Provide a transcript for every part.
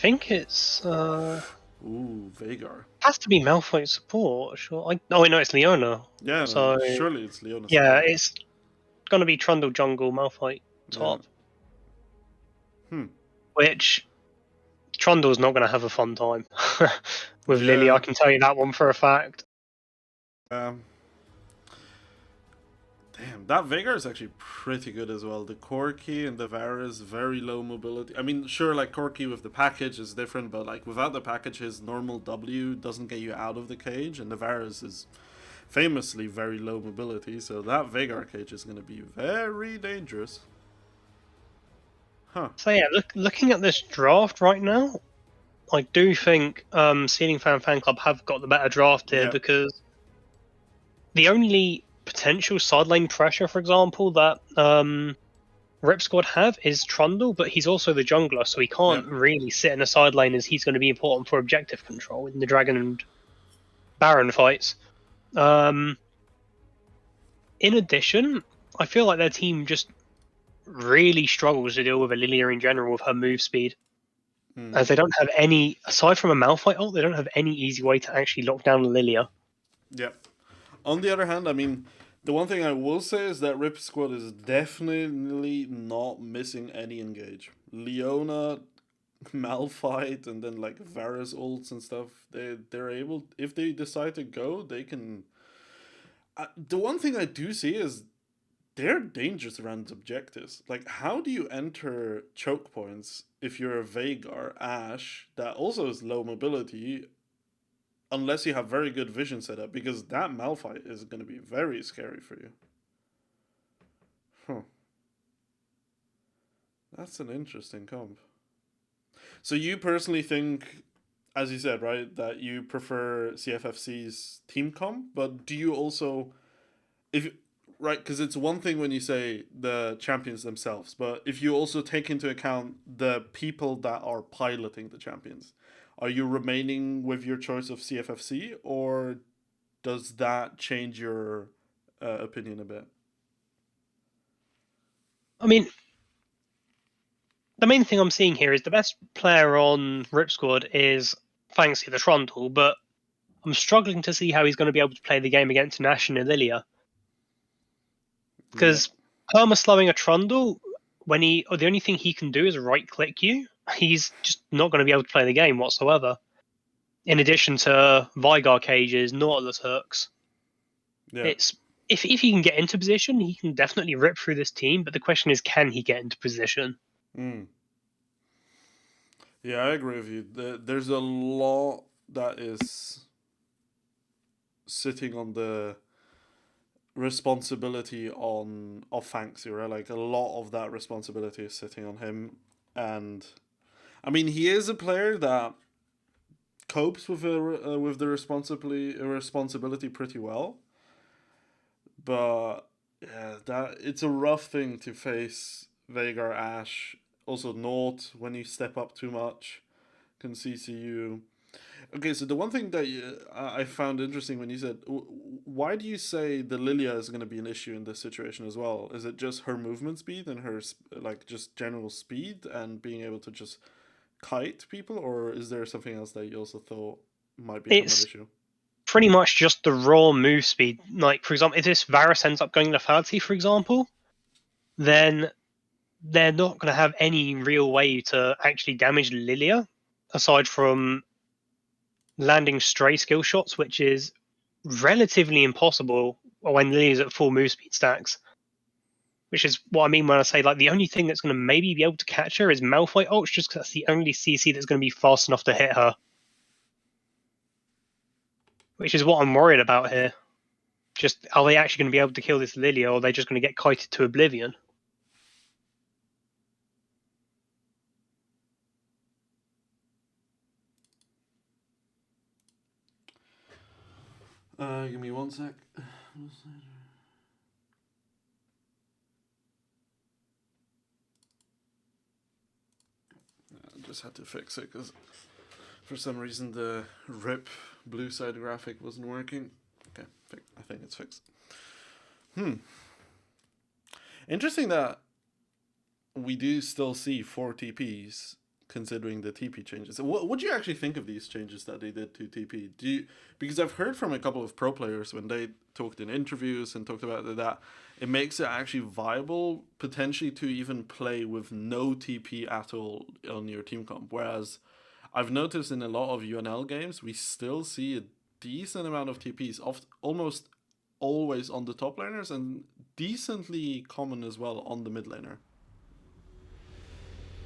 think it's Ooh, Vagar. has to be Malphite support. Sure. Oh wait, no, it's Leona. Yeah, So no, surely it's Leona yeah, support. it's gonna be Trundle jungle, Malphite Yeah. top. Hmm. Which Trundle's not gonna have a fun time with Lily. I Yeah. can tell you that one for a fact. Um. Damn, that Vagar is actually pretty good as well. The Corki and the Varus, very low mobility. I mean, sure, like Corki with the package is different, but like without the package, his normal W doesn't get you out of the cage, and the Varus is famously very low mobility, so that Vagar cage is going to be very dangerous. Huh. So yeah, looking at this draft right now, I do think Ceiling Fan Club have got the better draft here Yeah. because the only potential side lane pressure, for example, that RIPSQUAD have is Trundle, but he's also the jungler, so he Yeah. can't really sit in a side lane as he's going to be important for objective control in the Dragon and Baron fights. In addition, I feel like their team just really struggles to deal with Lilia in general with her move speed, as they don't have any, aside from a Malphite ult, they don't have any easy way to actually lock down Lilia. Yeah. On the other hand, I mean, the one thing I will say is that Rip Squad is definitely not missing any engage. Leona, Malphite, and then like Varus ults and stuff. They're able, if they decide to go, they can. The one thing I do see is they're dangerous around objectives. Like, how do you enter choke points if you're a Vagar Ash that also has low mobility, unless you have very good vision setup? Because that Malphite is going to be very scary for you. Huh. That's an interesting comp. So you personally think, as you said, right, that you prefer CFFC's team comp, but do you also, if right, because it's one thing when you say the champions themselves, but if you also take into account the people that are piloting the champions, are you remaining with your choice of CFFC, or does that change your opinion a bit? I mean, the main thing I'm seeing here is the best player on RIPSQUAD is Fancy the Trundle, but I'm struggling to see how he's going to be able to play the game against Nash and Lilia. Yeah. Because perma slowing a Trundle, when or the only thing he can do is right click you, he's just not going to be able to play the game whatsoever. In addition to Vigar cages, Nautilus hooks. Yeah. It's if he can get into position, he can definitely rip through this team, but the question is, can he get into position? Mm. Yeah, I agree with you. There's a lot that is sitting on the responsibility on of Fanxi, right? Like a lot of that responsibility is sitting on him, and I mean he is a player that copes with the responsibility pretty well, but yeah, that it's a rough thing to face Vagar Ash. Also, Nort when you step up too much can CC you. Okay, so the one thing that I found interesting when you said, why do you say the Lilia is going to be an issue in this situation as well? Is it just her movement speed and her like just general speed and being able to just kite people, or is there something else that you also thought might become an It's issue? pretty much just the raw move speed. Like, for example, if this Varus ends up going to Fancy, for example, then they're not going to have any real way to actually damage Lilia, aside from landing stray skill shots, which is relatively impossible when Lilia's at full move speed stacks. Which is what I mean when I say like the only thing that's going to maybe be able to catch her is Malphite ults, just because that's the only CC that's going to be fast enough to hit her. Which is what I'm worried about here. Just are they actually going to be able to kill this Lilia, or are they just going to get kited to oblivion? Give me one sec. I just had to fix it because for some reason the RIP blue side graphic wasn't working. Okay, I think it's fixed. Interesting that we do still see 4 TPs considering the TP changes. What do you actually think of these changes that they did to TP? Because I've heard from a couple of pro players when they talked in interviews and talked about that it makes it actually viable potentially to even play with no TP at all on your team comp. Whereas I've noticed in a lot of UNL games we still see a decent amount of TPs, almost always on the top laners and decently common as well on the mid laner.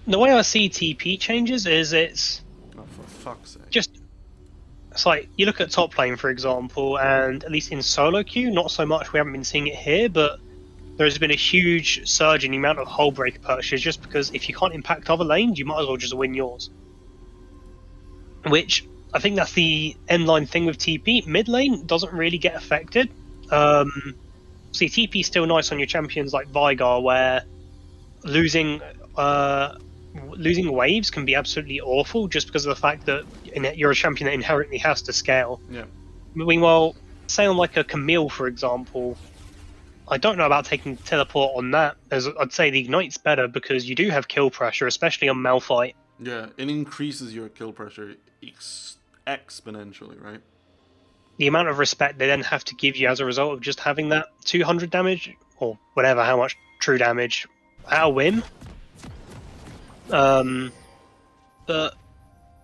The way I see TP changes is it's for fuck's sake. Just it's like you look at top lane, for example, and at least in solo queue, not so much. We haven't been seeing it here, but there's been a huge surge in the amount of hull breaker purchases just because if you can't impact other lanes, you might as well just win yours. Which I think that's the end line thing with TP. Mid lane doesn't really get affected. See, TP is still nice on your champions like Vigar, where losing waves can be absolutely awful just because of the fact that you're a champion that inherently has to scale. Yeah. Meanwhile, say on like a Camille, for example, I don't know about taking teleport on that, as I'd say the Ignite's better because you do have kill pressure, especially on Malphite. Yeah, it increases your kill pressure exponentially, right? The amount of respect they then have to give you as a result of just having that 200 damage, or whatever, how much true damage, at a whim. But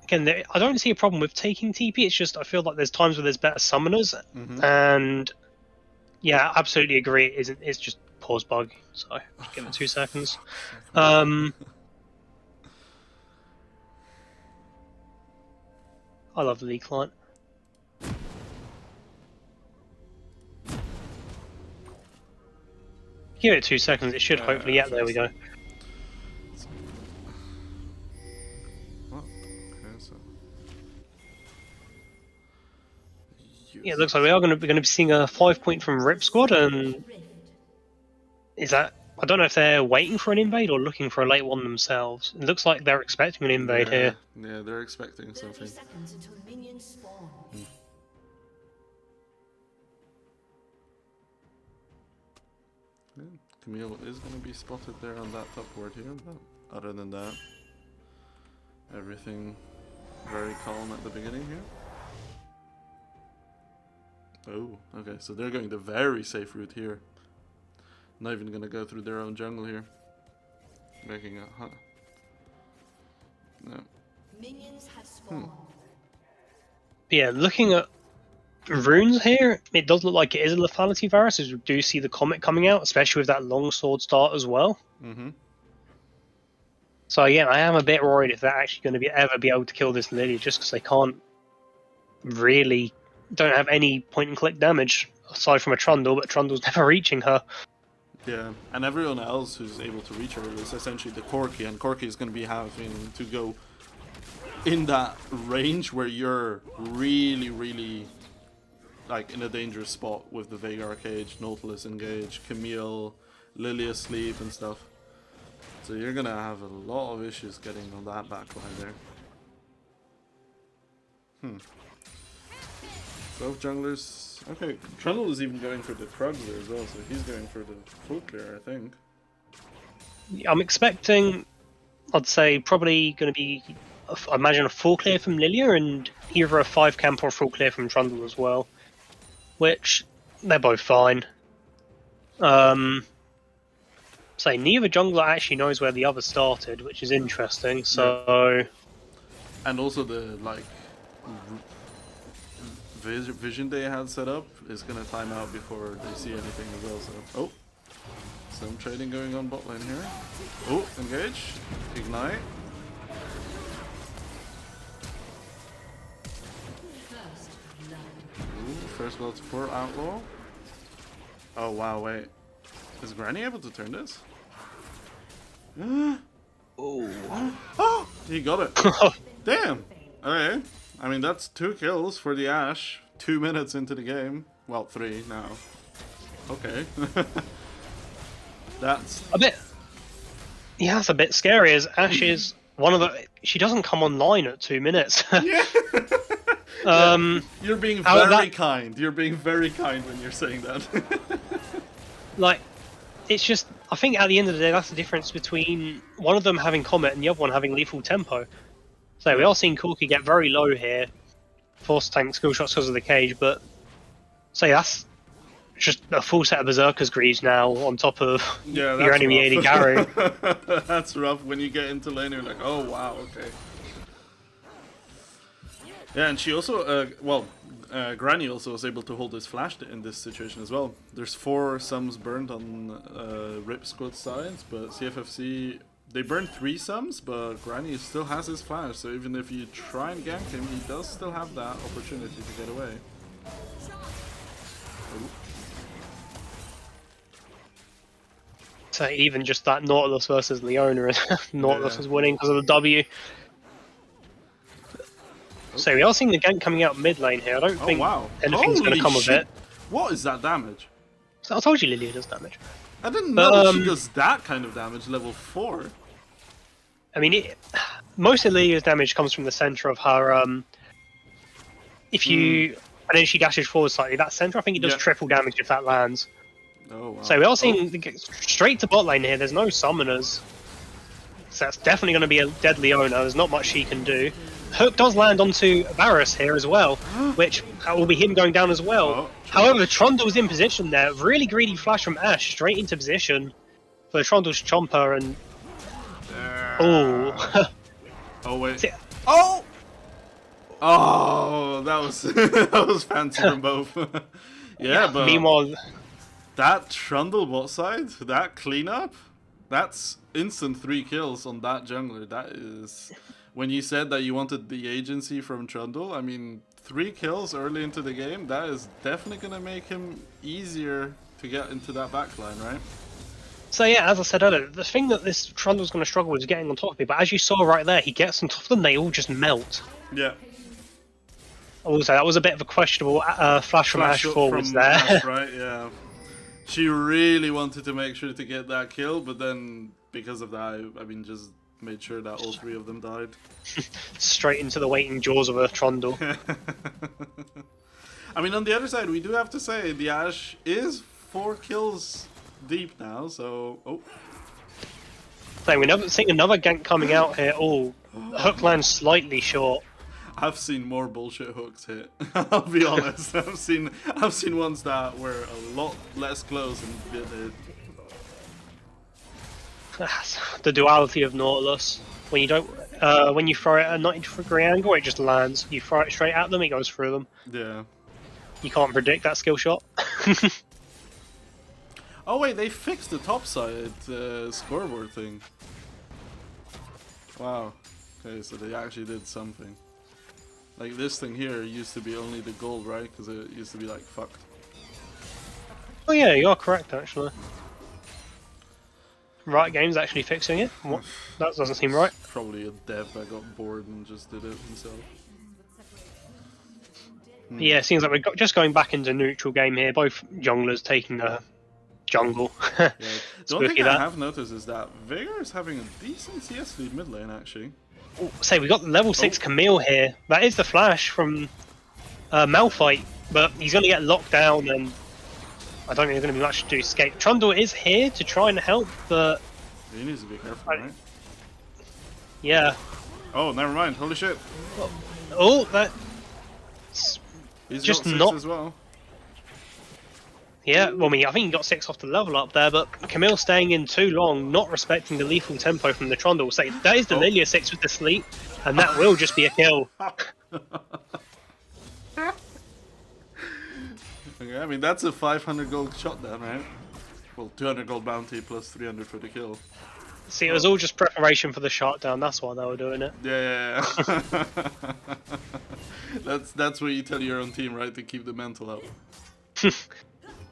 again, I don't see a problem with taking TP. It's just I feel like there's times where there's better summoners, and yeah, absolutely agree. It's just pause bug. So just give it 2 seconds. I love the League client. Give it 2 seconds. It should hopefully. Yeah, there we go. Yeah, it looks like we are going to be seeing a 5-point from RIPSQUAD, and is that? I don't know if they're waiting for an invade or looking for a late one themselves. It looks like they're expecting an invade here. Yeah, they're expecting something. Yeah, Camille is going to be spotted there on that top ward here, but other than that, everything very calm at the beginning here. Oh, okay, so they're going the very safe route here. Not even going to go through their own jungle here. Making a... No. Minions have spawned. Yeah, looking at runes here, it does look like it is a lethality virus, as we do see the comet coming out, especially with that longsword start as well. So yeah, I am a bit worried if they're actually going to ever be able to kill this Lily, just because they don't have any point and click damage aside from a Trundle, but Trundle's never reaching her. Yeah, and everyone else who's able to reach her is essentially the Corki, and Corki is going to be having to go in that range where you're really like in a dangerous spot with the Veigar cage, Nautilus engage, Camille, Lily asleep and stuff. So you're going to have a lot of issues getting on that backline there. Both junglers. Okay, Trundle is even going for the Krugler as well, so he's going for the full clear, I think. I'm expecting, I'd say, probably going to be, I imagine, a full clear from Lilia and either a 5 camp or a full clear from Trundle as well. Which, they're both fine. Say, neither jungler actually knows where the other started, which is interesting, so... Yeah. And also the, like... vision they had set up is gonna time out before they see anything as well. So, oh, some trading going on bot lane here. Oh, engage, ignite. Ooh, first blood for Outlaw. Oh wow, wait, is Granny able to turn this? Oh, he got it. Damn. Okay. I mean, that's 2 kills for the Ashe, 2 minutes into the game. Well, 3 now. Okay. That's... a bit... Yeah, that's a bit scary, as Ashe is one of the... She doesn't come online at 2 minutes. Yeah. You're being very kind. You're being very kind when you're saying that. Like, it's just, I think at the end of the day, that's the difference between one of them having Comet and the other one having Lethal Tempo. So we are seeing Corki get very low here, force tank skill shots because of the cage, but say that's just a full set of Berserker's Greaves now on top of Yeah, your that's enemy AD carry. rough. That's rough when you get into lane. You're like, oh wow, okay. Yeah, and she also, Granny also was able to hold his flash in this situation as well. There's 4 sums burned on RIPSQUAD sides, but CFFC, they burned 3 sums, but Granny still has his flash, so even if you try and gank him, he does still have that opportunity to get away. Ooh. So even just that Nautilus versus Leona, Nautilus is winning because of the W. So we are seeing the gank coming out mid lane here. I don't think anything's going to come of it. What is that damage? So I told you Lilia does damage. I didn't know she does that kind of damage, level 4. I mean, most of Lilia's damage comes from the center of her. If you, and then she dashes forward slightly. That center, I think it does triple damage if that lands. Oh wow. So we are seeing straight to bot lane here. There's no summoners, so that's definitely going to be a dead Leona. There's not much she can do. Hook does land onto Varus here as well, which will be him going down as well. However, Trundle's in position there. Really greedy flash from Ashe straight into position for Trundle's Chomper and... Oh. Oh, wait. Oh! Oh, that was that was fancy from both. Yeah, but... Meanwhile... That Trundle bot side, that cleanup, that's instant 3 kills on that jungler. That is... When you said that you wanted the agency from Trundle, I mean, 3 kills early into the game, that is definitely going to make him easier to get into that backline, right? So yeah, as I said earlier, the thing that this Trundle's going to struggle with is getting on top of people. But as you saw right there, he gets on top of them, they all just melt. Yeah. Also, that was a bit of a questionable flash from Ashe forwards there. Ashe, right, yeah. She really wanted to make sure to get that kill, but then because of that, I mean, just made sure that all 3 of them died. Straight into the waiting jaws of a Trundle. I mean, on the other side, we do have to say the Ashe is 4 kills deep now, so... Oh. So we're seeing another gank coming out here. Oh, hook lands slightly short. I've seen more bullshit hooks hit. I'll be honest. I've seen ones that were a lot less close and did hit. The duality of Nautilus. When you don't, when you throw it at a 90-degree angle, it just lands. You throw it straight at them, it goes through them. Yeah. You can't predict that skill shot. Oh wait, they fixed the topside scoreboard thing. Wow. Okay, so they actually did something. Like this thing here used to be only the gold, right? Because it used to be like fucked. Oh yeah, you are correct actually. Riot Games actually fixing it? What? That doesn't seem right. Probably a dev that got bored and just did it himself. Yeah, it seems like we're just going back into neutral game here. Both junglers taking the jungle. Yeah. The only thing I have noticed is that Veigar is having a decent CS lead mid lane actually. Ooh, say we got the level 6 Camille here. That is the flash from Malphite, but he's going to get locked down and I don't think there's going to be much to do to escape. Trundle is here to try and help, but... He needs to be careful, right? Yeah. Oh, never mind. Holy shit. Oh, that... He's just got 6 not... as well. Yeah, well, I think he got 6 off the level up there, but Camille staying in too long, not respecting the lethal tempo from the Trundle. So that is the Lilia 6 with the sleep, and that will just be a kill. Okay, I mean, that's a 500 gold shot then, right? Well, 200 gold bounty plus 300 for the kill. See, it was all just preparation for the shutdown, that's why they were doing it. Yeah. That's what you tell your own team, right? To keep the mental up.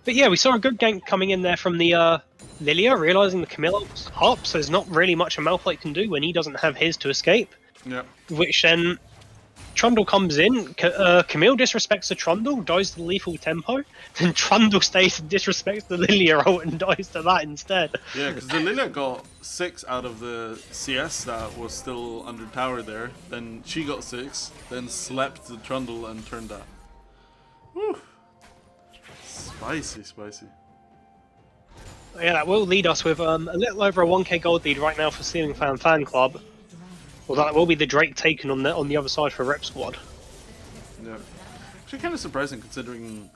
But yeah, we saw a good gank coming in there from the Lilia, realising the Camille's up, so there's not really much a Malphite can do when he doesn't have his to escape. Yeah. Which then, Trundle comes in, Camille disrespects the Trundle, dies to the lethal tempo, then Trundle stays and disrespects the Lilia ult and dies to that instead. Yeah, because the Lilia got 6 out of the CS that was still under tower there, then she got 6, then slept the Trundle and turned that. Whew. Spicy, spicy. Yeah, that will lead us with a little over a 1k gold lead right now for Ceiling Fan Club. Although that will be the Drake taken on the other side for RIPSQUAD. Yeah. Actually, kind of surprising considering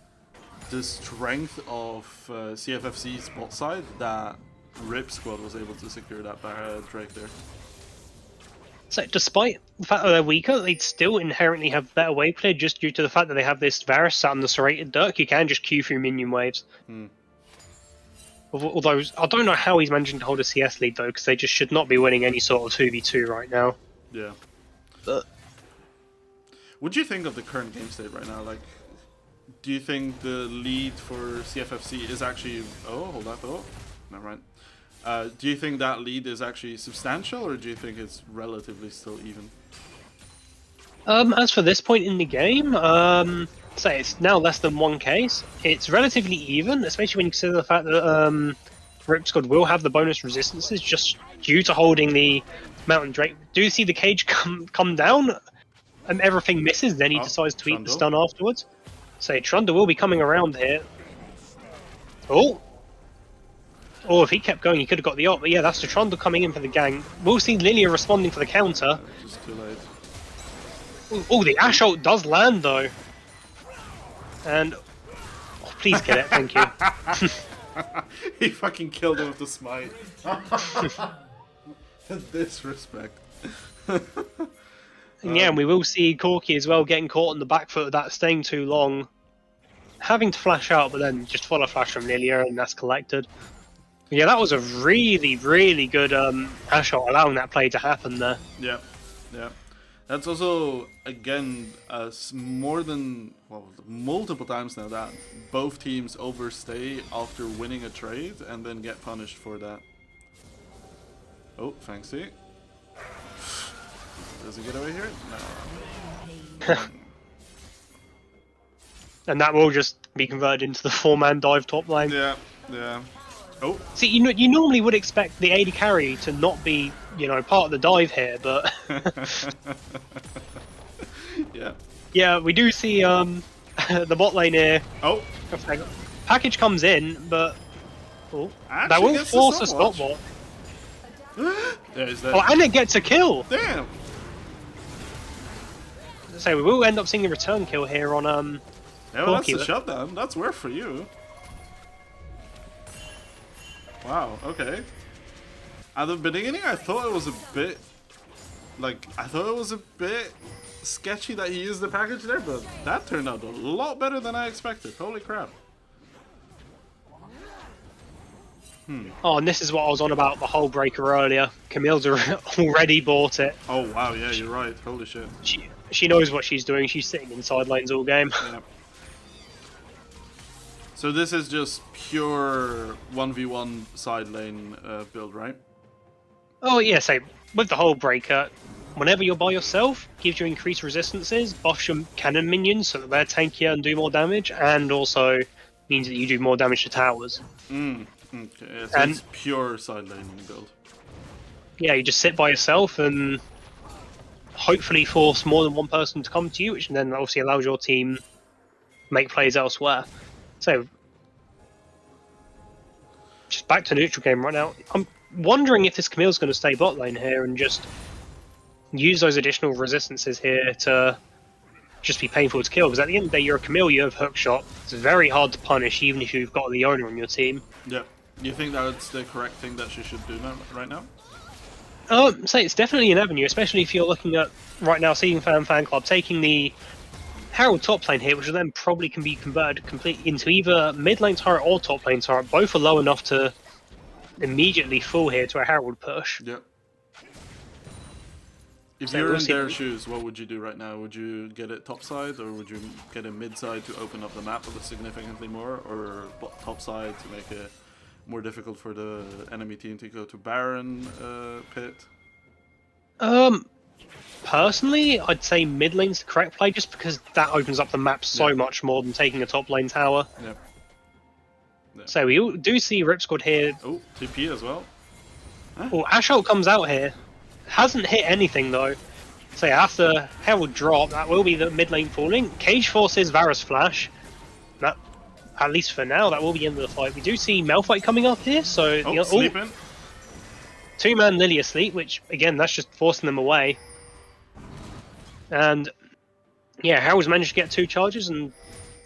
the strength of CFFC's bot side that RIPSQUAD was able to secure that Drake there. So despite the fact that they're weaker, they'd still inherently have better wave play just due to the fact that they have this Varus sat on the serrated Dirk. You can just queue through minion waves. Although I don't know how he's managing to hold a CS lead though, because they just should not be winning any sort of 2v2 right now. Yeah. But what do you think of the current game state right now? Like, do you think the lead for CFFC is actually... Oh, hold that thought. Never mind. Do you think that lead is actually substantial, or do you think it's relatively still even? as for this point in the game, say it's now less than 1k. It's relatively even, especially when you consider the fact that RIPSQUAD will have the bonus resistances just due to holding the Mountain Drake. Do you see the cage come down and everything misses? Then he decides to eat the stun afterwards. So Trundle will be coming around here. Oh, if he kept going, he could have got the ult. But yeah, that's the Trundle coming in for the gang. We'll see Lilia responding for the counter. Just too late. Oh, the Ash ult does land though. And please kill it, thank you. He fucking killed him with the smite. Disrespect. And yeah, and we will see Corki as well getting caught on the back foot of that, staying too long. Having to flash out, but then just follow flash from Lilia and that's collected. Yeah, that was a really, really good Ash ult, allowing that play to happen there. Yeah, yeah. That's also, again, more than, well, multiple times now that both teams overstay after winning a trade and then get punished for that. Oh, fancy. Does he get away here? No. And that will just be converted into the 4-man dive top lane. Yeah, yeah. Oh. See, you normally would expect the AD carry to not be, part of the dive here, but... Yeah. Yeah, we do see the bot lane here. Oh. Package comes in, but... Oh, Actually that will gets the force a stopwatch. stopwatch. There's that. Oh, and it gets a kill! Damn! So we will end up seeing a return kill here on... Yeah, well, that's Corki, the shutdown. That's worth for you. Wow, okay. At the beginning, I thought it was a bit... sketchy that he used the package there, but that turned out a lot better than I expected. Holy crap. Oh, and this is what I was on about the whole breaker earlier. Camille's already bought it. Oh, wow, yeah, you're right. Holy shit. She knows what she's doing. She's sitting in side lanes all game. Yeah. So this is just pure 1v1 side lane build, right? Oh, yeah, so with the whole breaker, whenever you're by yourself, gives you increased resistances, buffs your cannon minions so that they're tankier and do more damage, and also means that you do more damage to towers. Okay, so it's pure side laning build. Yeah, you just sit by yourself and hopefully force more than one person to come to you, which then obviously allows your team make plays elsewhere. So, just back to neutral game right now. I'm wondering if this Camille's going to stay bot lane here and just use those additional resistances here to just be painful to kill. Because at the end of the day, you're a Camille, you have hookshot. It's very hard to punish, even if you've got the owner on your team. Yeah. You think that's the correct thing that she should do right now? So it's definitely an avenue, especially if you're looking at, right now, Seeing Fan Club taking the Herald top lane here, which then probably can be converted completely into either mid lane turret or top lane turret. Both are low enough to immediately fall here to a Herald push. Yeah. If So you're we'll in see. their shoes, what would you do right now? Would you get it top side, or would you get it mid side to open up the map a bit significantly more, or top side to make it more difficult for the enemy team to go to Baron pit? Personally, I'd say mid lane's the correct play, just because that opens up the map so much more than taking a top lane tower. Yeah. Yeah. So we do see RIPSQUAD here. Oh, TP as well. Oh, Ash ult comes out here. Hasn't hit anything though. So after Herald drop, that will be the mid lane falling. Cage forces Varus flash. That at least for now, that will be the end of the fight. We do see Malphite coming up here, so Oh, sleeping. two-man Lily asleep, which again, that's just forcing them away. And yeah, Harold's managed to get 2 charges, and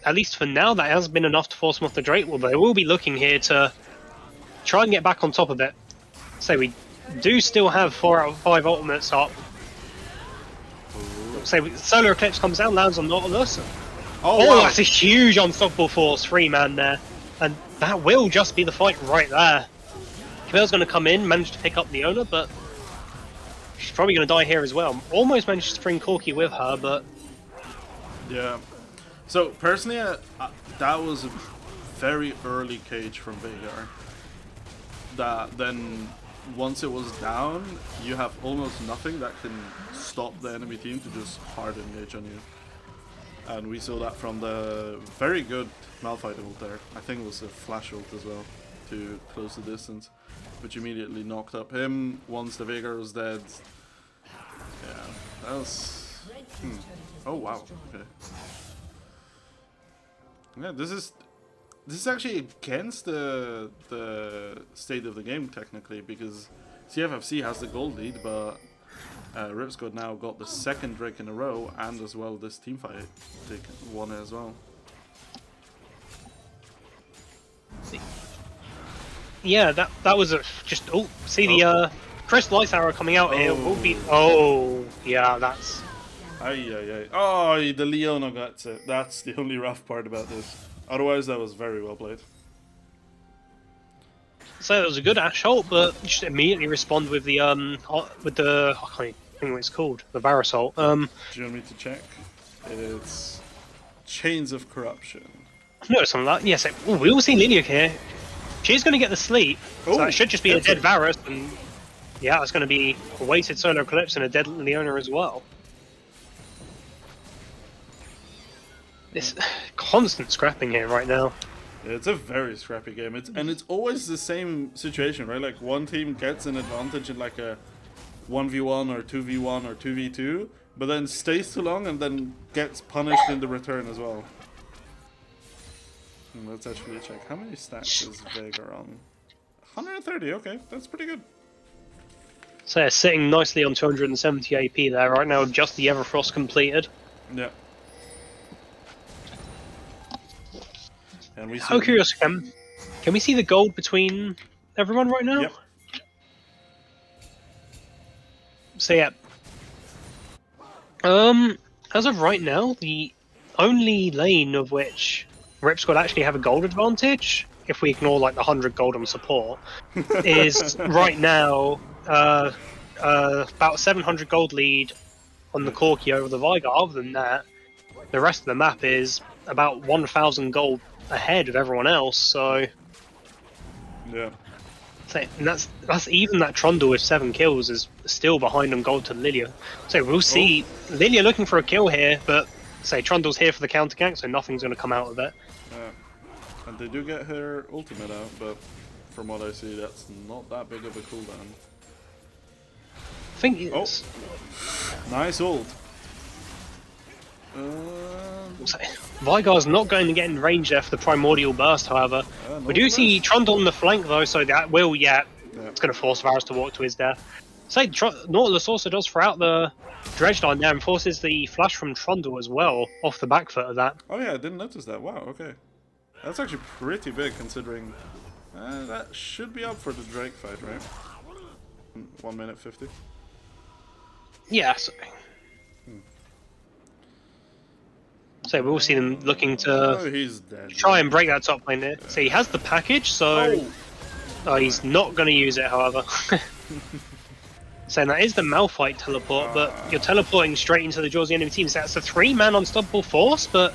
at least for now, that has been enough to force them off the Drake. Well, they will be looking here to try and get back on top of it. So we do still have 4 out of 5 ultimates up. So Solar Eclipse comes down, lands on Nautilus. Oh, Oh, wow. that's a huge unstoppable force, 3-man there. And that will just be the fight right there. Camille's going to come in, manage to pick up Leona, but she's probably going to die here as well. Almost managed to bring Corki with her, but... Yeah. So, personally, that was a very early cage from Veigar. That then, once it was down, you have almost nothing that can stop the enemy team to just hard engage on you. And we saw that from the very good Malphite ult there. I think it was a flash ult as well to close the distance, which immediately knocked up him once the Veigar was dead. Yeah, that was... Oh wow, okay. Yeah, this is actually against the state of the game technically, because CFFC has the gold lead, but RIPSQUAD now got the 2nd Drake in a row, and as well this team fight they won it as well. Yeah, that was just... Oh, see the Crystal Ice Arrow coming out here. Will be... Oh, yeah, that's... Ay. Oh, the Leona gets it. That's the only rough part about this. Otherwise, that was very well played. So it was a good Ash ult, but just immediately respond with the I can't even think what it's called, the Varasol. Do you want me to check? It's Chains of Corruption. No, something like that. Yes, we will see Lilia here. She's going to get the sleep, so that should just be a dead Varus, and yeah, it's going to be a wasted Solar Eclipse and a dead Leona as well. This constant scrapping here right now. Yeah, it's a very scrappy game. It's always the same situation, right? Like one team gets an advantage in like a 1v1 or 2v1 or 2v2, but then stays too long and then gets punished in the return as well. Let's actually check. How many stacks is Veigar on? 130, okay, that's pretty good. So yeah, sitting nicely on 270 AP there right now, just the Everfrost completed. Yeah. And we How curious, can we see the gold between everyone right now? Yep. So yeah. As of right now, the only lane of which RIPSQUAD actually have a gold advantage, if we ignore like the 100 gold on support, is right now about 700 gold lead on the Corki over the Veigar. Other than that, the rest of the map is about 1,000 gold ahead of everyone else. So yeah. And that's even that Trundle with 7 kills is still behind on gold to Lilia. So we'll see Lilia looking for a kill here, but say Trundle's here for the counter gank, so nothing's going to come out of it. Yeah. And they do get her ultimate out, but from what I see, that's not that big of a cooldown. I think it's... Nice ult. Veigar's not going to get in range there for the Primordial Burst, however. We do see Trundle on the flank though, so that will, it's going to force Varus to walk to his death. Say Nautilus also does throw out the Dredge line there and forces the flash from Trundle as well, off the back foot of that. Oh yeah, I didn't notice that. Wow, okay. That's actually pretty big considering that should be up for the Drake fight, right? 1 minute 50. Yeah, so we'll see them looking to he's dead, try and break that top lane there. So he has the package, so he's not going to use it, however. So that is the Malphite teleport, but you're teleporting straight into the jaws of the enemy team. So that's a 3-man unstoppable force, but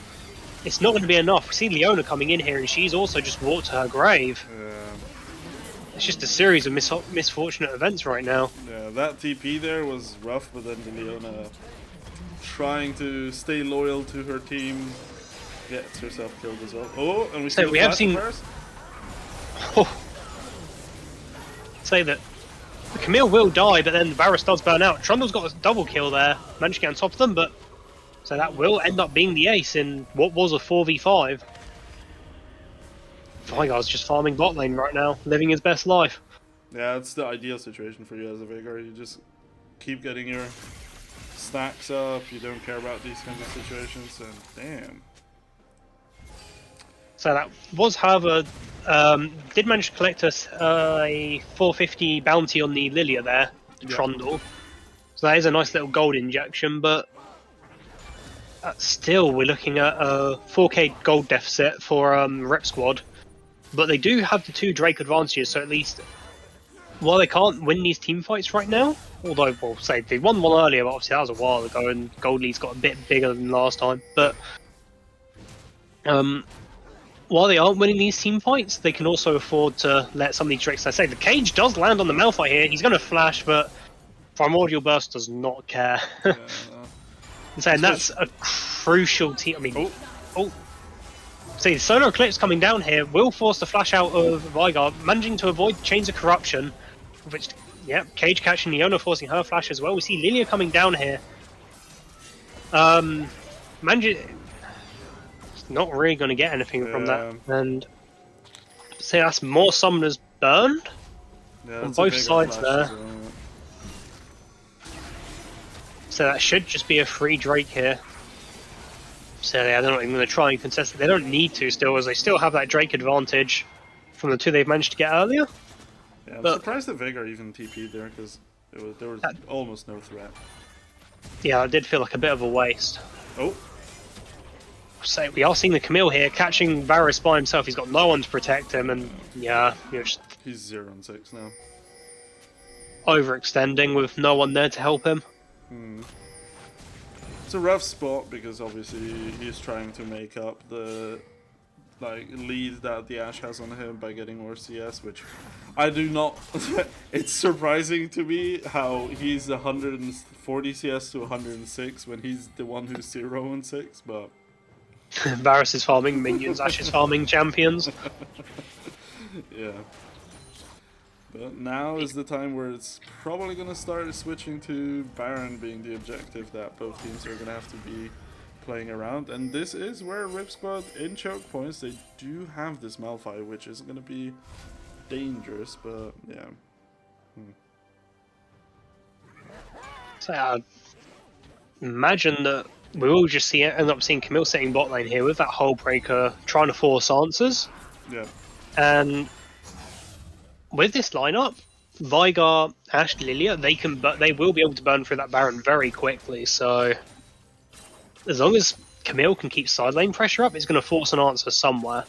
it's not going to be enough. We see Leona coming in here, and she's also just walked to her grave. It's just a series of misfortunate events right now. Yeah, that TP there was rough, but then the Leona trying to stay loyal to her team gets herself killed as well. Oh, and we have seen first. Say that Camille will die, but then Varus does burn out. Trundle's got a double kill there, managed to get on top of them, but so that will end up being the ace in what was a 4v5. Vigar's just farming bot lane right now, living his best life. Yeah, it's the ideal situation for you as a Vigor. You just keep getting your stacks up. You don't care about these kinds of situations. And damn. So that was, however, did manage to collect us a 450 bounty on the Lilia there, the Yeah. Trundle. So that is a nice little gold injection, but still we're looking at a 4k gold deficit for RIPSQUAD. But they do have the 2 Drake advantages, so at least while they can't win these team fights right now, although we'll say they won one earlier, but obviously that was a while ago, and Gold Lead's got a bit bigger than last time. But while they aren't winning these team fights, they can also afford to let some of these Drakes. I say the cage does land on the Malphite here. He's going to flash, but Primordial Burst does not care. Yeah, I'm saying that's a crucial team. I mean, see, the Solar Eclipse coming down here will force the flash out of Vigar, managing to avoid Chains of Corruption, which, yeah, Cage catching Leona, forcing her flash as well. We see Lilia coming down here. Not really going to get anything from that, and say that's more summoners burned on both sides there. Well. So that should just be a free Drake here. So yeah, they're not even going to try and contest it. They don't need to still, as they still have that Drake advantage from the 2 they've managed to get earlier. Yeah, I'm surprised that Vigor even TP'd there, because there was almost no threat. Yeah, it did feel like a bit of a waste. Oh. So we are seeing the Camille here catching Varus by himself. He's got no one to protect him, and yeah, you're just He's 0 and 6 now. overextending with no one there to help him. It's a rough spot because obviously he's trying to make up the lead that the Ashe has on him by getting more CS, which I do not. It's surprising to me how he's 140 CS to 106 when he's the one who's 0 and 6, but Varus is farming minions, Ashe is farming champions. yeah. But now is the time where it's probably going to start switching to Baron being the objective that both teams are going to have to be playing around. And this is where RIPSQUAD, in choke points, they do have this Malphite, which is going to be dangerous, but yeah. So imagine that we will just end up seeing Camille setting bot lane here with that Hull Breaker, trying to force answers. Yeah. And with this lineup, Vigar, Ashe, Lilia, they will be able to burn through that Baron very quickly. So as long as Camille can keep side lane pressure up, it's going to force an answer somewhere.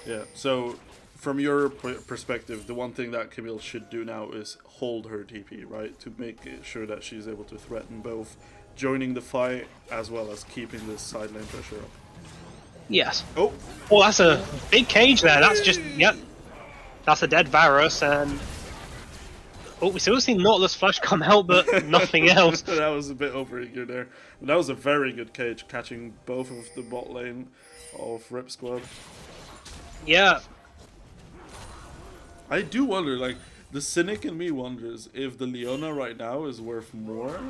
Yeah. So from your perspective, the one thing that Camille should do now is hold her TP, right, to make sure that she's able to threaten both joining the fight as well as keeping this side lane pressure up. Yes. Oh, that's a big cage there. That's just, yep. That's a dead Varus, and we still see Nautilus Flash come out, but nothing else. That was a bit overeager there. That was a very good cage, catching both of the bot lane of RIPSQUAD. Yeah. I do wonder, like, the cynic in me wonders if the Leona right now is worth more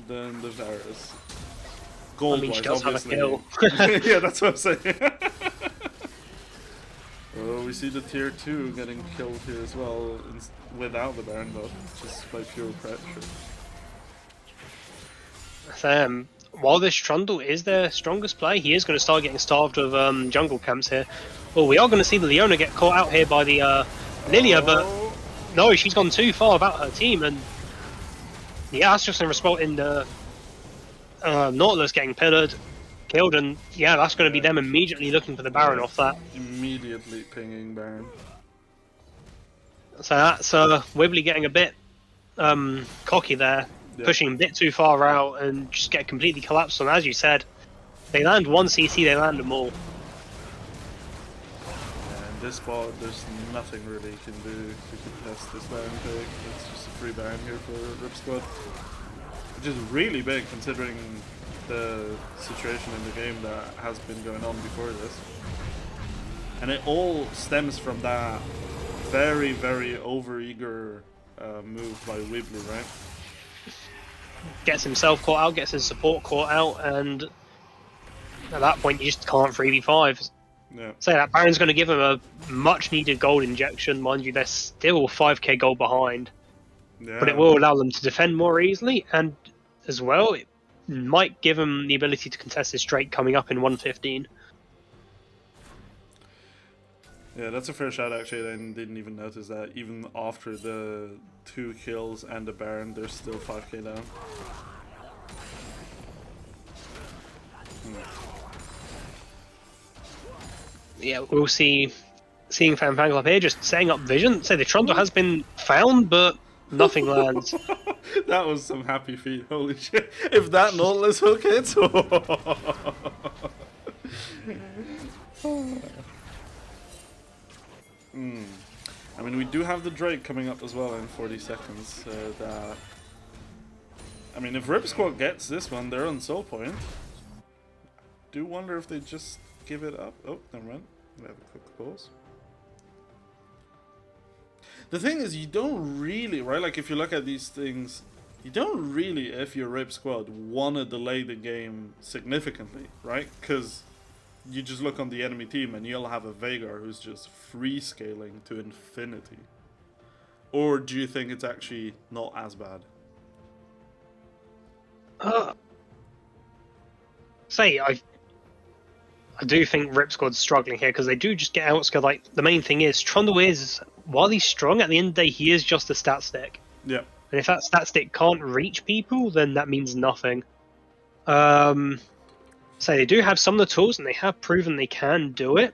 than the Varus. Gold-wise, she does obviously. have a kill. Yeah, that's what I'm saying. Oh, we see the tier 2 getting killed here as well, without the Baron buff, just by pure pressure. While this Trundle is their strongest play, he is going to start getting starved of jungle camps here. Well, we are going to see the Leona get caught out here by the Lilia, but no, she's gone too far about her team, and yeah, that's just going to result in the Nautilus getting pillared, killed, and yeah, that's going to be them immediately looking for the Baron off that. Immediately pinging Baron. So that's Wibbly getting a bit cocky there, pushing a bit too far out and just get completely collapsed on. As you said, they land one CC, they land them all. And this spot, there's nothing really you can do to contest this Baron pick. It's just a free Baron here for RIPSQUAD, which is really big considering the situation in the game that has been going on before this. And it all stems from that very, very overeager move by Wibbly, right? Gets himself caught out, gets his support caught out, and at that point you just can't 3v5. Yeah. So that Baron's going to give him a much needed gold injection. Mind you, they're still 5k gold behind, Yeah. but it will allow them to defend more easily, and as well, it might give them the ability to contest this Drake coming up in 115. Yeah, that's a fair shot actually. I didn't even notice that. Even after the 2 kills and the Baron, they're still 5k down. Yeah, we'll see. Seeing Fan Fan Club here just setting up vision. So the Trundle has been found, but nothing lands. That was some happy feet. Holy shit! If that Nautilus hook hits. I mean, we do have the Drake coming up as well in 40 seconds. That, I mean, if RIPSQUAD gets this one, they're on soul point. Do wonder if they just give it up. Oh, never mind. We have a quick pause. The thing is, you don't really, right? Like, if you look at these things, you don't really, if you're RIPSQUAD, want to delay the game significantly, right? Because you just look on the enemy team and you'll have a Veigar who's just free scaling to infinity. Or do you think it's actually not as bad? I do think RIPSQUAD's struggling here because they do just get outscored. Like, the main thing is, Trundle is, while he's strong, at the end of the day, he is just a stat stick. Yeah. And if that stat stick can't reach people, then that means nothing. So they do have some of the tools, and they have proven they can do it,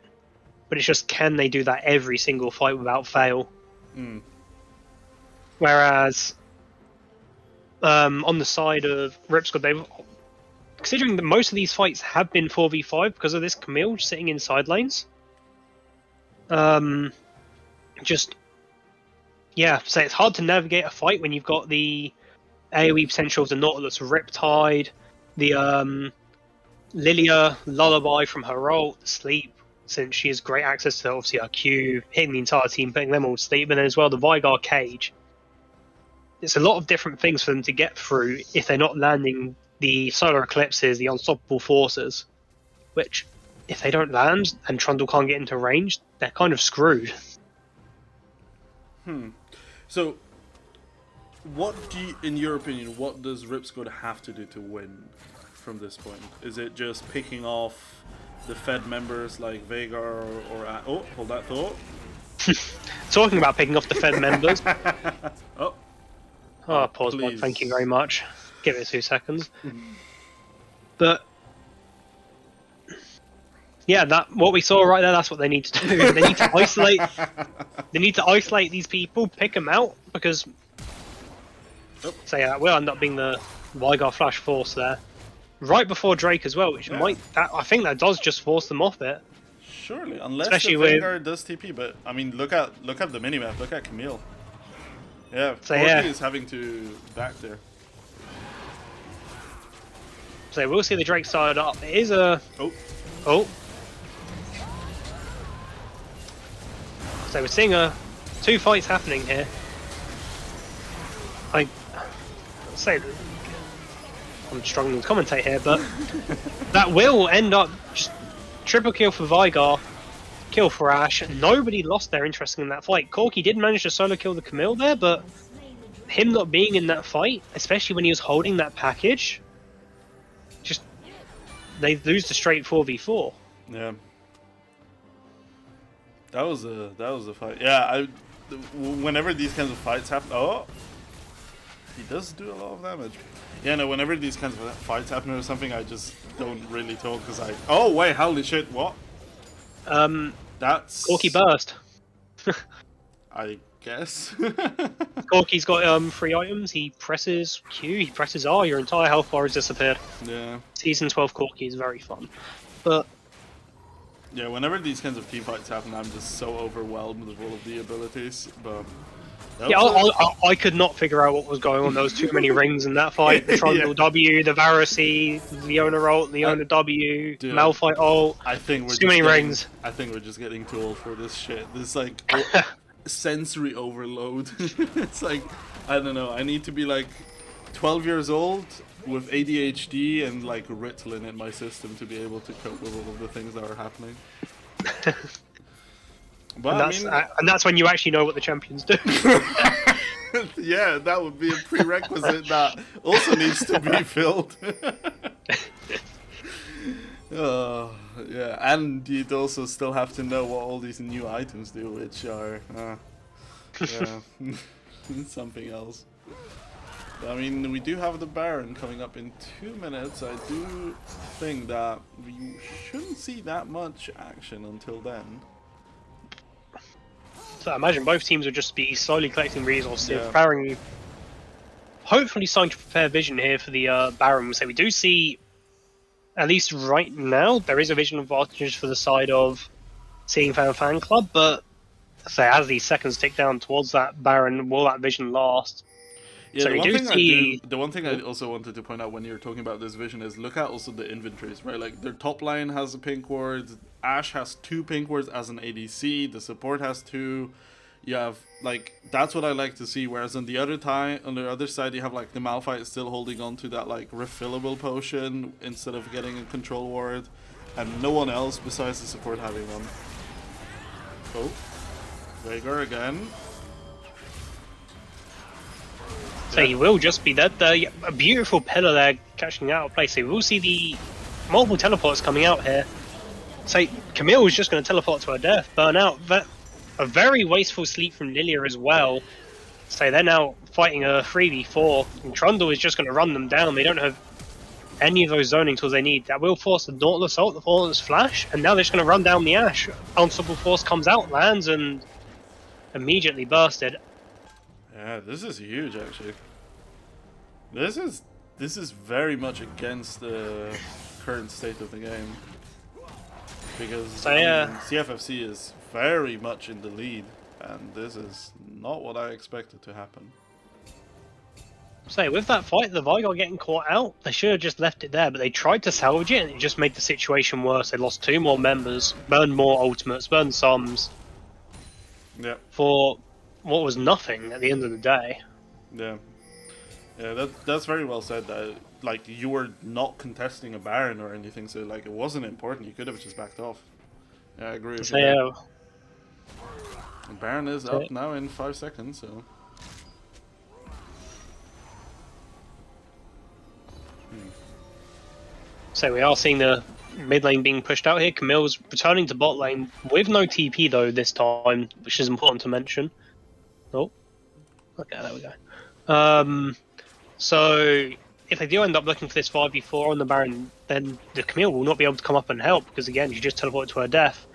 but it's just, can they do that every single fight without fail? Whereas, on the side of RIPSQUAD, they've, considering that most of these fights have been 4v5 because of this Camille sitting in side lanes, just, yeah, so it's hard to navigate a fight when you've got the AoE potential of the Nautilus Riptide, the Lilia Lullaby from her ult, Sleep, since she has great access to obviously her Q, hitting the entire team, putting them all to sleep, and then as well the Veigar Cage. It's a lot of different things for them to get through if they're not landing the Solar Eclipses, the Unstoppable Forces, which, if they don't land and Trundle can't get into range, they're kind of screwed. So, what do you, in your opinion, what does RIPSQUAD have to do to win from this point? Is it just picking off the Fed members like Veigar or oh, hold that thought. Talking about picking off the Fed members. Oh, Pause please. one, thank you very much. Give it 2 seconds. But yeah, that what we saw right there, that's what they need to do. They need to isolate. They need to isolate these people, pick them out, because so yeah, that will end up being the Veigar Flash Force there, right before Drake as well, which might. I think that does just force them off it. Surely, unless Especially the Vanguard does TP. But I mean, look at the minimap. Look at Camille. Yeah, So, Corki yeah. is having to back there. So we'll see the Drake side up. It is a oh. So we're seeing two fights happening here. I say I'm struggling to commentate here, but that will end up just triple kill for Veigar, kill for Ashe. Nobody lost their interest in that fight. Corki did manage to solo kill the Camille there, but him not being in that fight, especially when he was holding that package, just they lose the straight 4v4. Yeah. That was a fight. Yeah, whenever these kinds of fights happen, he does do a lot of damage. Yeah, no, whenever these kinds of fights happen or something, I just don't really talk because oh wait, holy shit, what? That's Corki burst. I guess. Corki's got 3 items. He presses Q, he presses R. Your entire health bar has disappeared. Yeah. Season 12 Corki is very fun, but yeah, whenever these kinds of team fights happen, I'm just so overwhelmed with all of the abilities. But yeah, I could not figure out what was going on. There was too many rings in that fight. The Trundle Yeah. W, the Varus, Leona ult, Leona W, Dude, Malphite ult. I think we're too many rings. I think we're just getting too old for this shit. This like sensory overload. It's like, I don't know. I need to be like 12 years old with ADHD and like Ritalin in my system to be able to cope with all of the things that are happening. But I mean, and that's when you actually know what the champions do. yeah, that would be a prerequisite that also needs to be filled. Yeah, and you'd also still have to know what all these new items do, which are, yeah, something else. I mean, we do have the Baron coming up in 2 minutes. I do think that we shouldn't see that much action until then. So I imagine both teams would just be slowly collecting resources, Yeah. preparing, hopefully starting to prepare vision here for the Baron. So we do see, at least right now, there is a vision advantage for the side of seeing Fan Club, but say as these seconds tick down towards that Baron, will that vision last? Yeah, So the we one do thing see... the one thing I also wanted to point out when you're talking about this vision is look at also the inventories, right? Like their top line has a pink ward, Ashe has 2 pink wards as an ADC, the support has 2. You have like that's what I like to see. Whereas on the other side, you have like the Malphite still holding on to that like refillable potion instead of getting a control ward, and no one else besides the support having one. Oh, Veigar again. So he will just be dead there. A beautiful pillar there catching out of place. So we'll see the multiple teleports coming out here. So Camille was just going to teleport to her death, burn out. A very wasteful sleep from Lilia as well. So they're now fighting a 3v4, and Trundle is just going to run them down. They don't have any of those zoning tools they need. That will force the Dauntless Ult, the Dauntless Flash, and now they're just going to run down the Ashe. Unstoppable Force comes out, lands, and immediately bursted. Yeah, this is huge actually. This is very much against the current state of the game. Because So, yeah. CFFC is very much in the lead, and this is not what I expected to happen. So with that fight, the Veigar getting caught out, they should have just left it there, but they tried to salvage it and it just made the situation worse. They lost 2 more members, burned more ultimates, burned sums. Yeah. For what was nothing at the end of the day. Yeah. Yeah, that's very well said. That like you were not contesting a Baron or anything, so like it wasn't important. You could have just backed off. Yeah, I agree with So you. yeah, And Baron is up now in 5 seconds, so. so we are seeing the mid lane being pushed out here. Camille's returning to bot lane with no TP though this time, which is important to mention. Oh, okay, there we go. So if they do end up looking for this 5v4 on the Baron, then the Camille will not be able to come up and help because again, she just teleported to her death.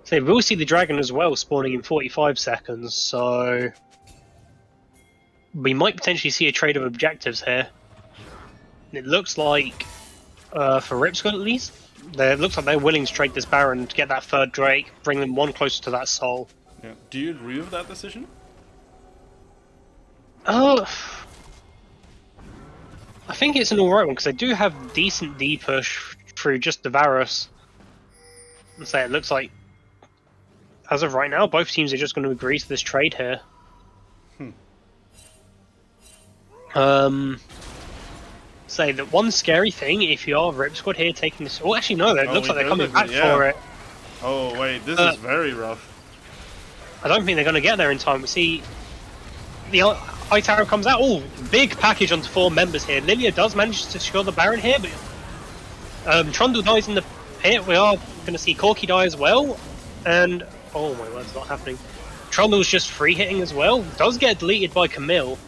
So we'll see the Dragon as well spawning in 45 seconds. So we might potentially see a trade of objectives here. It looks like, for RIPSQUAD at least, it looks like they're willing to trade this Baron to get that 3rd Drake, bring them one closer to that soul. Yeah. Do you agree with that decision? I think it's an alright one because they do have decent D push through just the Varus. So it looks like, as of right now, both teams are just going to agree to this trade here. Say that one scary thing, if you are RIPSQUAD here taking this... Oh, actually no, it looks like they're coming back for it. Oh wait, this is very rough. I don't think they're going to get there in time. We see the High Tower comes out. Oh, big package onto 4 members here. Lilia does manage to secure the Baron here, but Trundle dies in the pit. We are going to see Corki die as well. And, oh my word, it's not happening. Trundle's just free hitting as well. Does get deleted by Camille.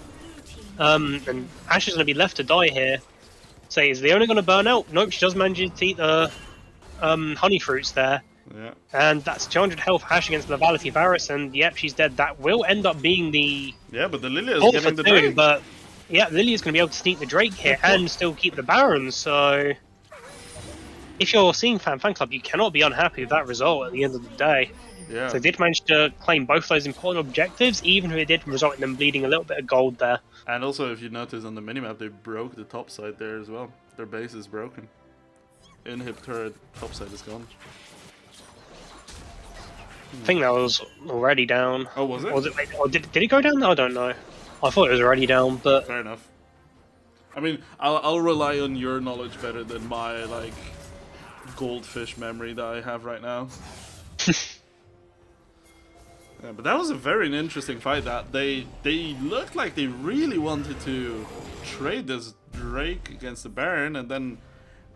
And Ashe is going to be left to die here. So is Leona going to burn out? Nope, she does manage to eat the honey fruits there. Yeah. And that's 200 health Ashe against Levality Varus, and yep, she's dead. That will end up being the... Yeah, but the Lilia is pull getting for the 2, Drake. but yeah, Lilia's going to be able to sneak the Drake here and still keep the Baron, so... If you're seeing Fan Club, you cannot be unhappy with that result at the end of the day. Yeah. So they did manage to claim both those important objectives, even if it did result in them bleeding a little bit of gold there. And also, if you notice on the minimap, they broke the top side there as well. Their base is broken. Inhib turret, top side is gone. I think that was already down. Oh, was it? Or did it go down? I don't know. I thought it was already down, but... Fair enough. I mean, I'll rely on your knowledge better than my, like, goldfish memory that I have right now. Yeah, but that was a very interesting fight. That they looked like they really wanted to trade this Drake against the Baron, and then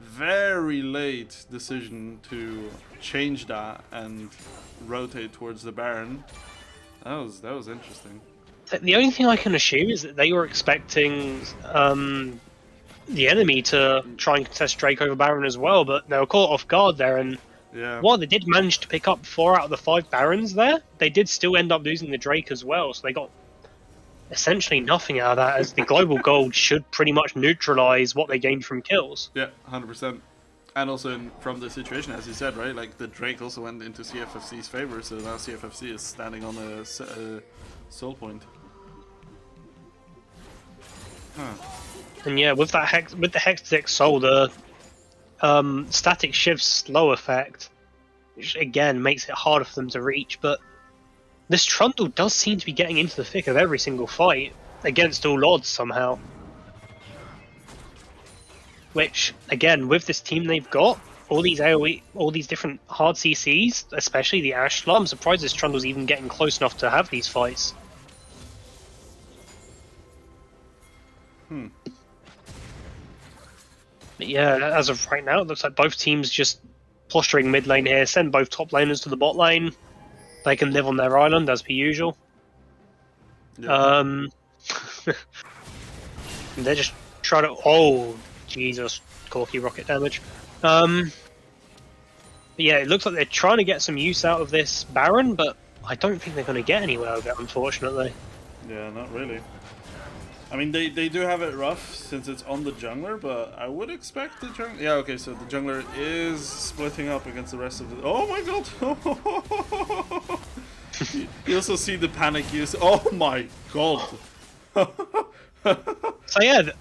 very late decision to change that and rotate towards the Baron. That was interesting. The only thing I can assume is that they were expecting the enemy to try and contest Drake over Baron as well, but they were caught off guard there, and Yeah. while they did manage to pick up 4 out of the 5 Barons there, they did still end up losing the Drake as well, so they got essentially nothing out of that, as the global gold should pretty much neutralize what they gained from kills. Yeah, 100%. And also from the situation, as you said, right? Like the Drake also went into CFFC's favor, so now CFFC is standing on a soul point. Huh. And yeah, with the Hextech Soul, the static shift slow effect, which again makes it harder for them to reach, but this Trundle does seem to be getting into the thick of every single fight against all odds somehow. Which, again, with this team they've got, all these AoE, all these different hard CCs, especially the Ash Slot, I'm surprised this Trundle's even getting close enough to have these fights. But yeah, as of right now, it looks like both teams just posturing mid lane here, send both top laners to the bot lane. They can live on their island as per usual. Yeah. They're just trying to. Oh, Jesus, Corky rocket damage. But yeah, it looks like they're trying to get some use out of this Baron, but I don't think they're going to get anywhere with it, unfortunately. Yeah, not really. I mean, they do have it rough since it's on the jungler, but I would expect the jungler... Yeah, okay, so the jungler is splitting up against the rest of the... Oh my god! You also see the panic use. Oh my god! So yeah, the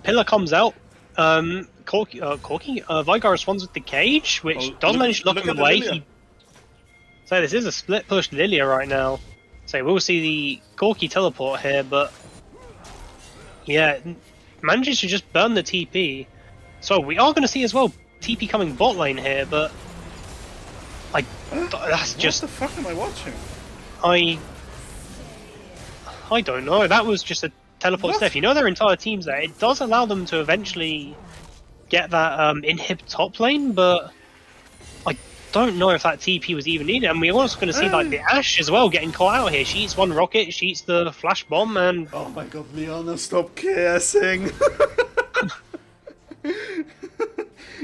pillar comes out. Vigar responds with the cage, which does manage to lock him away. So this is a split push Lilia right now. So we'll see the Corky teleport here, but yeah, manages to just burn the TP. So we are going to see as well TP coming bot lane here, but that's just... What the fuck am I watching? I don't know. That was just a teleport step. You know their entire team's there. It does allow them to eventually get that inhib top lane, but I don't know if that TP was even needed. And we're also going to see like the Ashe as well getting caught out here. She eats one rocket, she eats the flash bomb, and Oh my god, Liana, stop KSing!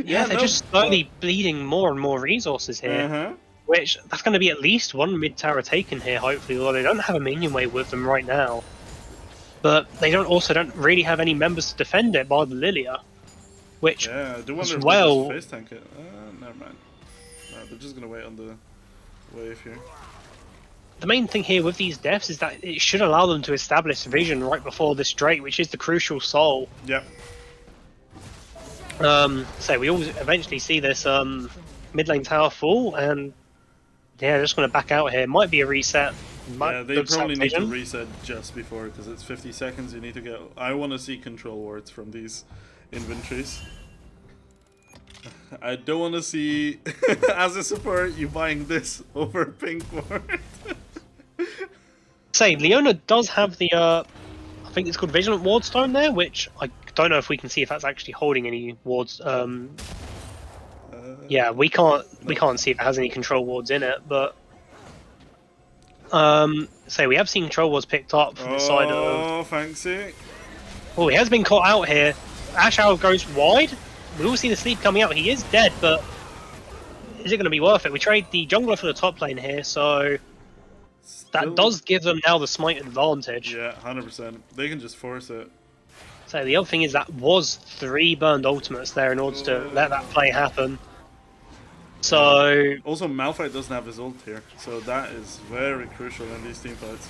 yeah, they're just slowly bleeding more and more resources here. Which, that's going to be at least one mid-tower taken here, hopefully, although they don't have a minion wave with them right now. But they don't really have any members to defend it by the Lilia. Which, yeah, I do wonder if well, they just face tank it. Never mind. No, they're just going to wait on the wave here. the main thing here with these deaths is that it should allow them to establish vision right before this Drake, which is the crucial soul. Yep. So we all eventually see this mid lane tower fall, and yeah, they're just going to back out here. Might be a reset. Yeah, they probably need to reset just before, because it's 50 seconds. You need to get... I want to see control wards from these inventories. I don't want to see, as a support, you buying this over pink ward. Say, Leona does have the, I think it's called Vigilant Ward Stone there, which I don't know if we can see if that's actually holding any wards. Yeah, we can't see if it has any control wards in it, but so we have seen control wards picked up from the side of... Oh, fancy. Oh, he has been caught out here. Ash Owl goes wide. We all see the sleep coming out. He is dead, but is it going to be worth it? We trade the jungler for the top lane here, so that does give them now the smite advantage. Yeah, 100%. They can just force it. So the other thing is that was 3 burned ultimates there in order to let that play happen. So also, Malphite doesn't have his ult here, so that is very crucial in these team fights.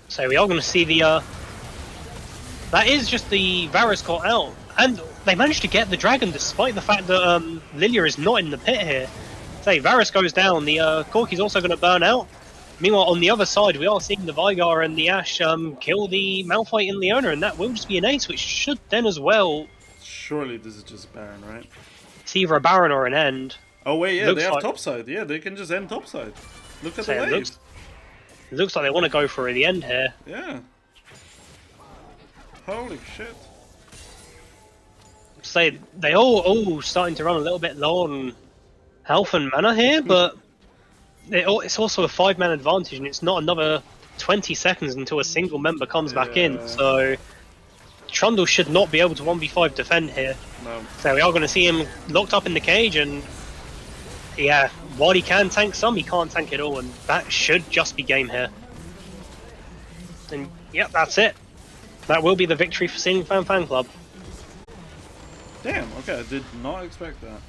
So we are going to see the that is just the Varus caught out, and they managed to get the dragon despite the fact that Lilia is not in the pit here. Say Varus goes down, the Corky's also going to burn out. Meanwhile, on the other side, we are seeing the Vigar and the Ashe kill the Malphite and Leona, and that will just be an ace, which should then as well... Surely this is just Baron, right? It's either a Baron or an end. Oh wait, yeah, Looks they have like- topside. Yeah, they can just end topside. Look at So the it wave. looks like they want to go for the end here. Yeah. Holy shit. Say they all starting to run a little bit low on health and mana here, but it's also a 5-man advantage, and it's not another 20 seconds until a single member comes back in. Yeah. So Trundle should not be able to 1v5 defend here. No. So we are going to see him locked up in the cage, and yeah, while he can tank some, he can't tank it all, and that should just be game here. And yep, that's it. That will be the victory for Ceiling Fan Fan Club. Damn, okay, I did not expect that.